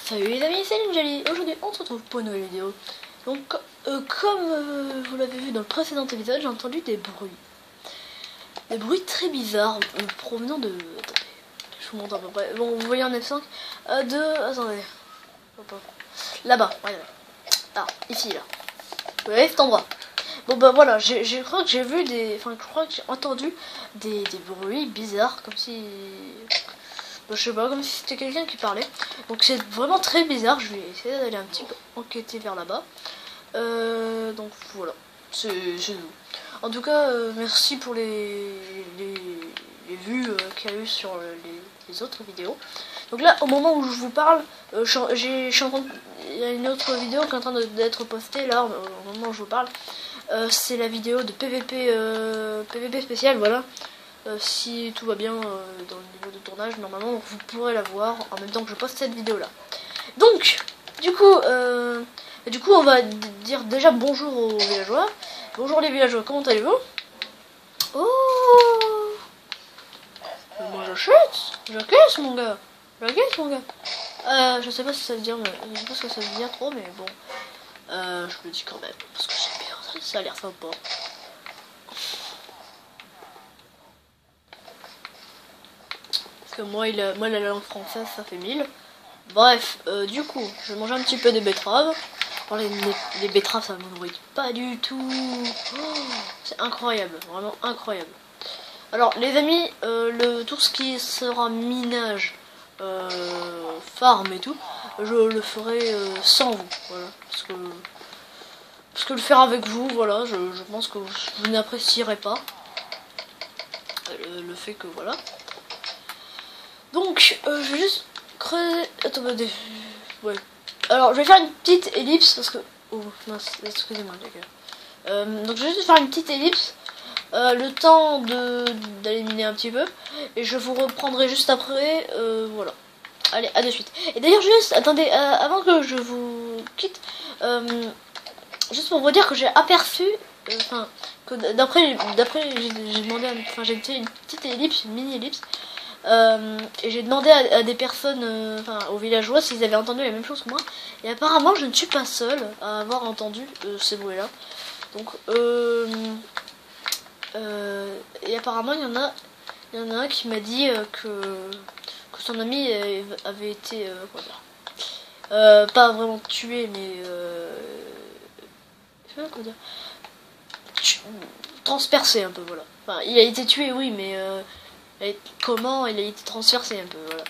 Salut les amis, c'est Ninjali. Aujourd'hui on se retrouve pour une nouvelle vidéo. Donc comme vous l'avez vu dans le précédent épisode, j'ai entendu des bruits. Des bruits très bizarres provenant de... Attendez, je vous montre à peu près. Bon, vous voyez un F5 Attendez. Hop, hop. Là-bas, regardez. Ah, ici, là. Vous voyez cet endroit. Bon bah voilà, je crois que j'ai vu des... Enfin, je crois que j'ai entendu des bruits bizarres, comme si... je sais pas, comme si c'était quelqu'un qui parlait. Donc c'est vraiment très bizarre. Je vais essayer d'aller un petit peu enquêter vers là-bas. Donc voilà, c'est tout. En tout cas, merci pour les vues qu'il y a eu sur les autres vidéos. Donc là, au moment où je vous parle, il y a une autre vidéo qui est en train d'être postée là, au moment où je vous parle. C'est la vidéo de PVP spécial, voilà. Si tout va bien dans le niveau de tournage, normalement vous pourrez la voir en même temps que je poste cette vidéo là. Donc du coup on va dire déjà bonjour aux villageois. Bonjour les villageois, comment allez-vous? Oh, moi j'achète mon gars, je sais pas si ça veut dire, je sais pas ce que ça veut dire trop, mais bon, je le dis quand même parce que c'est bien, ça a l'air sympa. Moi la langue française ça fait 1000. Bref, du coup je vais manger un petit peu de betteraves. Oh, les betteraves ça me nourrit pas du tout. Oh, c'est incroyable, vraiment incroyable. Alors les amis, tout ce qui sera minage, farm et tout, je le ferai sans vous, voilà, parce que le faire avec vous, voilà, je pense que vous n'apprécierez pas le fait que voilà. Donc, je vais juste creuser... Attendez. Ouais. Alors, je vais faire une petite ellipse parce que... Oh, mince, excusez-moi, les gars. Donc, je vais juste faire une petite ellipse. Le temps d'aller miner un petit peu. Et je vous reprendrai juste après. Voilà. Allez, à de suite. Et d'ailleurs, juste, attendez, avant que je vous quitte, juste pour vous dire que j'ai aperçu... Enfin, que d'après j'ai demandé... Enfin, j'ai fait une petite ellipse, une mini-ellipse. Et j'ai demandé à des personnes, enfin aux villageois, s'ils avaient entendu la même chose que moi. Et apparemment, je ne suis pas seule à avoir entendu ces bruits-là. Donc, et apparemment, il y en a un qui m'a dit que son ami avait été, comment dire, pas vraiment tué, mais comment dire, transpercé un peu, voilà. Enfin, il a été tué, oui, mais comment il a été transversé un peu, voilà.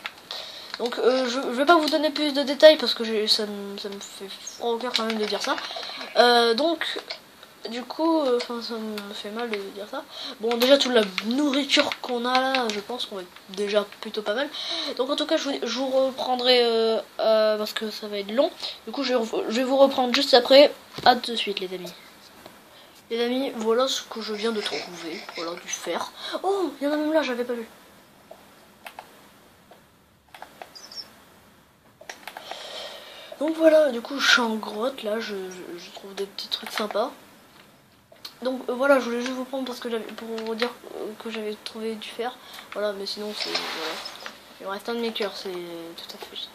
Donc je vais pas vous donner plus de détails parce que ça me fait froid au cœur quand même de dire ça. Donc du coup, ça me fait mal de dire ça. Bon, déjà toute la nourriture qu'on a là, je pense qu'on va être déjà plutôt pas mal. Donc en tout cas, je vous reprendrai parce que ça va être long. Du coup, je vais vous reprendre juste après. À tout de suite, les amis. Les amis, voilà ce que je viens de trouver. Voilà, du fer. Oh, il y en a même là, j'avais pas vu. Donc voilà, du coup, je suis en grotte, là, je trouve des petits trucs sympas. Donc voilà, je voulais juste vous prendre parce que pour vous dire que j'avais trouvé du fer. Voilà, mais sinon, c'est... Voilà. Il me reste un de mes cœurs, c'est tout à fait génial.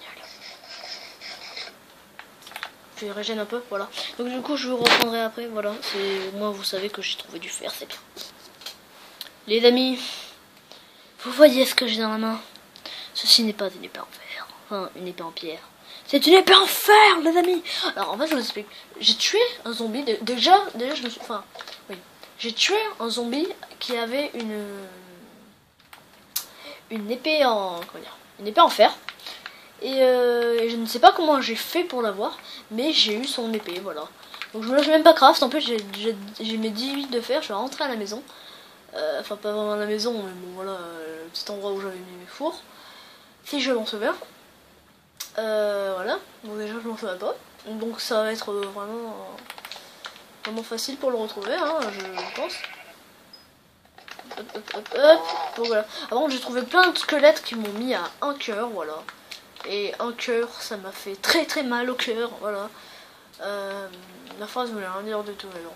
Je régène un peu, voilà. Donc du coup, je vous reprendrai après, voilà. Au moins, vous savez que j'ai trouvé du fer, c'est bien. Les amis, vous voyez ce que j'ai dans la main? Ceci n'est pas une épée en fer, enfin une épée en pierre. C'est une épée en fer, les amis. Alors en fait, je vous explique. J'ai tué un zombie. Déjà, je me suis... Enfin, oui. J'ai tué un zombie qui avait une épée en... Comment dire? Une épée en fer. Et je ne sais pas comment j'ai fait pour l'avoir, mais j'ai eu son épée, voilà. Donc je me lâche même pas craft. En plus, j'ai mes 18 de fer. Je vais rentrer à la maison. Enfin, pas vraiment à la maison, mais bon, voilà, le petit endroit où j'avais mis mes fours. Si je m'en souviens. Voilà. Bon, déjà, je m'en souviens pas. Donc, ça va être vraiment facile pour le retrouver, hein, je pense. Hop. Donc, voilà. Avant, j'ai trouvé plein de squelettes qui m'ont mis à un cœur, voilà. Et un cœur, ça m'a fait très très mal au cœur, voilà. La phrase voulait rien dire du tout, mais bon.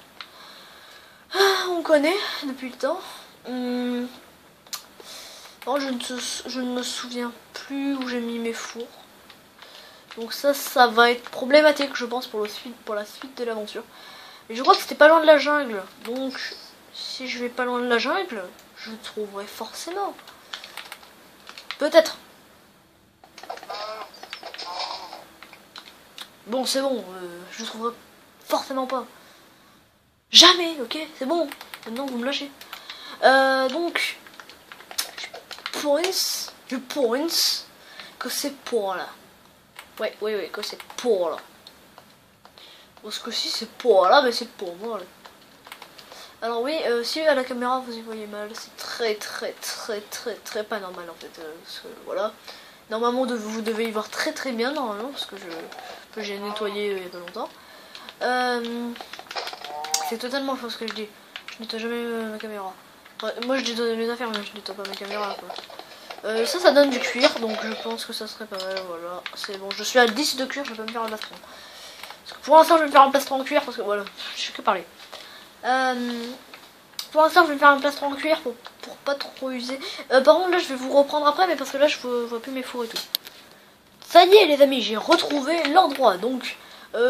Ah, on connaît depuis le temps. Bon, je ne me souviens plus où j'ai mis mes fours. Donc ça va être problématique, je pense, pour la suite de l'aventure. Et je crois que c'était pas loin de la jungle. Donc, si je vais pas loin de la jungle, je trouverai forcément. Peut-être. Bon, c'est bon, je trouverai forcément pas. Jamais, ok, c'est bon. Maintenant, vous me lâchez. Donc, je pense que c'est pour là. Ouais, que c'est pour là. Parce que si c'est pour là, mais c'est pour moi. Là. Alors oui, si à la caméra vous y voyez mal, c'est très pas normal en fait. Parce que, voilà. Normalement vous devez y voir très bien normalement parce que j'ai nettoyé il y a pas longtemps. C'est totalement faux ce que je dis. Je nettoie jamais ma caméra. Enfin, moi je nettoie mes affaires mais je nettoie pas ma caméra quoi. Ça donne du cuir donc je pense que ça serait pas mal. Voilà, c'est bon. Je suis à 10 de cuir, je peux me faire un plastron. Parce que pour l'instant je vais me faire un plastron en cuir parce que voilà, je sais que parler. Pour l'instant je vais me faire un plastron en cuir pour pas trop user. Par contre là je vais vous reprendre après mais parce que là je vois plus mes fours et tout. Ça y est les amis, j'ai retrouvé l'endroit donc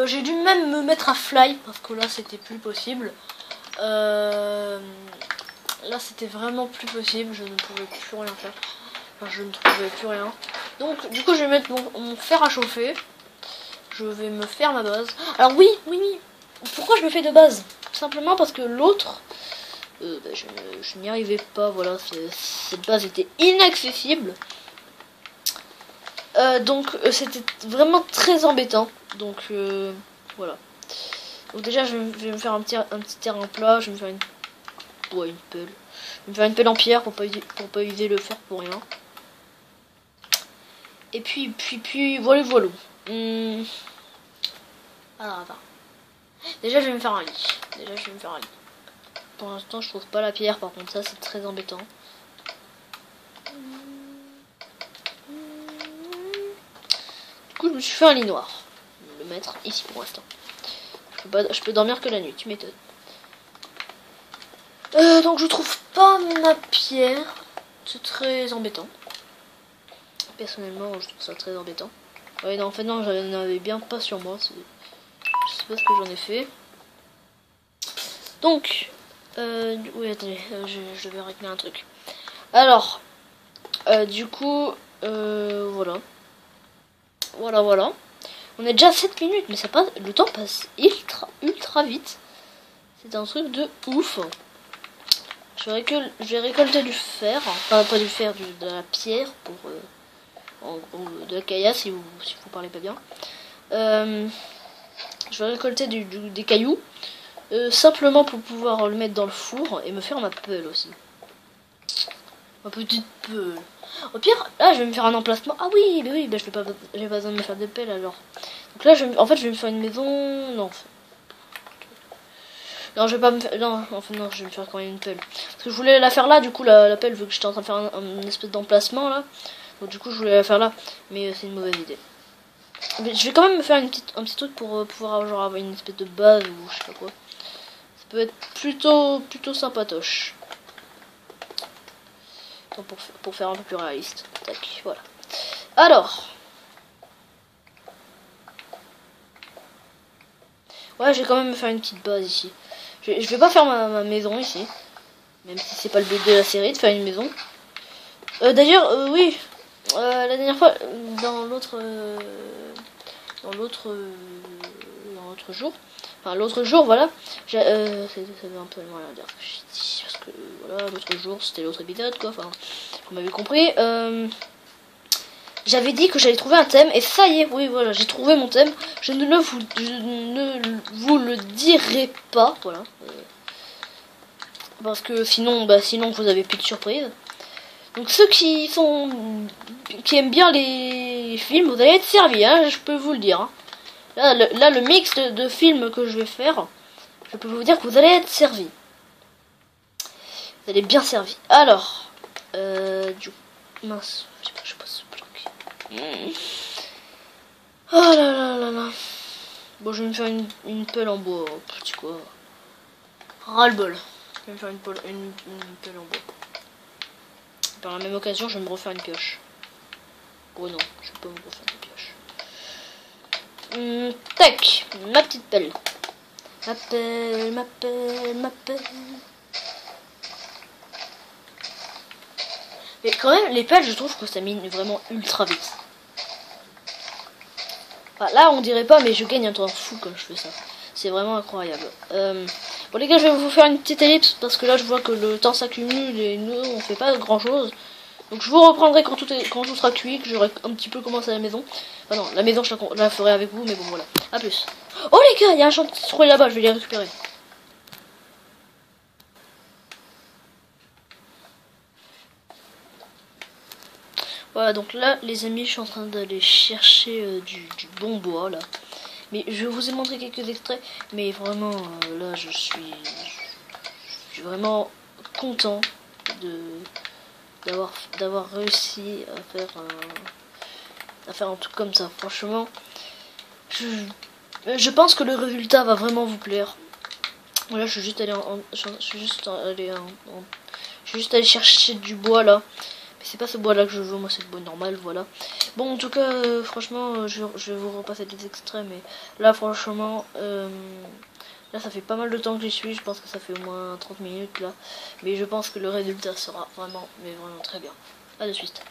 j'ai dû même me mettre à fly parce que là c'était plus possible. Là c'était vraiment plus possible, je ne pouvais plus rien faire. Enfin, je ne trouvais plus rien. Donc du coup je vais mettre mon fer à chauffer. Je vais me faire ma base. Alors oui. Pourquoi je me fais de base? Simplement parce que l'autre, je n'y arrivais pas. Voilà, cette base était inaccessible. Donc c'était vraiment très embêtant. Donc voilà. Donc déjà je vais me faire un petit terrain plat. Je vais me faire une pelle. Je vais me faire une pelle en pierre pour pas user le fer pour rien. Et puis voilà. Alors attends. Déjà je vais me faire un lit. Pour l'instant je trouve pas la pierre, par contre ça c'est très embêtant. Du coup je me suis fait un lit noir. Je vais le mettre ici pour l'instant. Je peux dormir que la nuit, tu m'étonnes. Donc je trouve pas ma pierre. C'est très embêtant. Personnellement je trouve ça très embêtant. Ouais non en fait non, j'en avais bien pas sur moi. Je sais pas ce que j'en ai fait. Donc oui attendez, je vais régler un truc. Alors du coup voilà. On est déjà à 7 minutes, mais ça passe, le temps passe ultra vite. C'est un truc de ouf. Je vais récolter du fer, enfin pas du fer, de la pierre pour en gros de la caillasse si vous parlez pas bien. Je vais récolter des cailloux simplement pour pouvoir le mettre dans le four et me faire ma pelle aussi. Ma petite pelle. Au pire, là je vais me faire un emplacement. Ah oui, bah, j'ai pas besoin de me faire des pelles alors. Donc là je vais me faire une maison. Non, je vais pas me faire. Non, enfin non, je vais me faire quand même une pelle. Parce que je voulais la faire là, du coup la pelle, vu que j'étais en train de faire un espèce d'emplacement là. Donc du coup je voulais la faire là, mais c'est une mauvaise idée. Mais je vais quand même me faire un petit truc pour pouvoir genre avoir une espèce de base ou je sais pas quoi. Ça peut être plutôt sympatoche. Donc pour faire un peu plus réaliste. Tac, voilà. Alors. Ouais, je vais quand même me faire une petite base ici. Je vais pas faire ma maison ici. Même si c'est pas le but de la série de faire une maison. D'ailleurs, oui. La dernière fois, dans l'autre jour. Enfin, l'autre jour, voilà. Ça veut un peu mal à dire. Parce que, voilà, l'autre jour, c'était l'autre épisode, quoi. Enfin, vous m'avez compris. J'avais dit que j'allais trouver un thème. Et ça y est, oui, voilà, j'ai trouvé mon thème. Je ne vous le dirai pas, voilà. Parce que sinon vous avez plus de surprise. Donc ceux qui aiment bien les films, vous allez être servis, hein, je peux vous le dire. Hein. Là, le mix de films que je vais faire, je peux vous dire que vous allez être servis. Vous allez bien servis. Alors, mince, je sais pas ce bloc. Oh là. Bon, je vais me faire une pelle en bois, petit quoi. Ras-le-bol. Je vais me faire une pelle en bois. Par la même occasion, je vais me refaire une pioche. Oh non, je vais pas me refaire une pioche. Tac, ma petite pelle. Ma pelle, ma pelle, ma pelle. Mais quand même, les pelles, je trouve que ça mine vraiment ultra vite. Enfin, là, on dirait pas, mais je gagne un temps fou quand je fais ça. C'est vraiment incroyable. Bon les gars, je vais vous faire une petite ellipse parce que là, je vois que le temps s'accumule et nous, on fait pas grand chose. Donc je vous reprendrai quand tout sera cuit, que j'aurai un petit peu commencé à la maison. Enfin non, la maison, je la ferai avec vous, mais bon, voilà. A plus. Oh les gars, il y a un chantier là-bas, je vais les récupérer. Voilà, donc là, les amis, je suis en train d'aller chercher du bon bois, là. Mais je vous ai montré quelques extraits, mais vraiment, là, je suis vraiment content de d'avoir réussi à faire un truc comme ça. Franchement, je pense que le résultat va vraiment vous plaire. Voilà, je suis juste allé chercher du bois là. Mais c'est pas ce bois là que je veux, moi c'est le bois normal, voilà. Bon, en tout cas, franchement, je vais vous repasser des extraits, mais là, franchement, là, ça fait pas mal de temps que j'y suis. Je pense que ça fait au moins 30 minutes là. Mais je pense que le résultat sera vraiment, mais vraiment très bien. À de suite.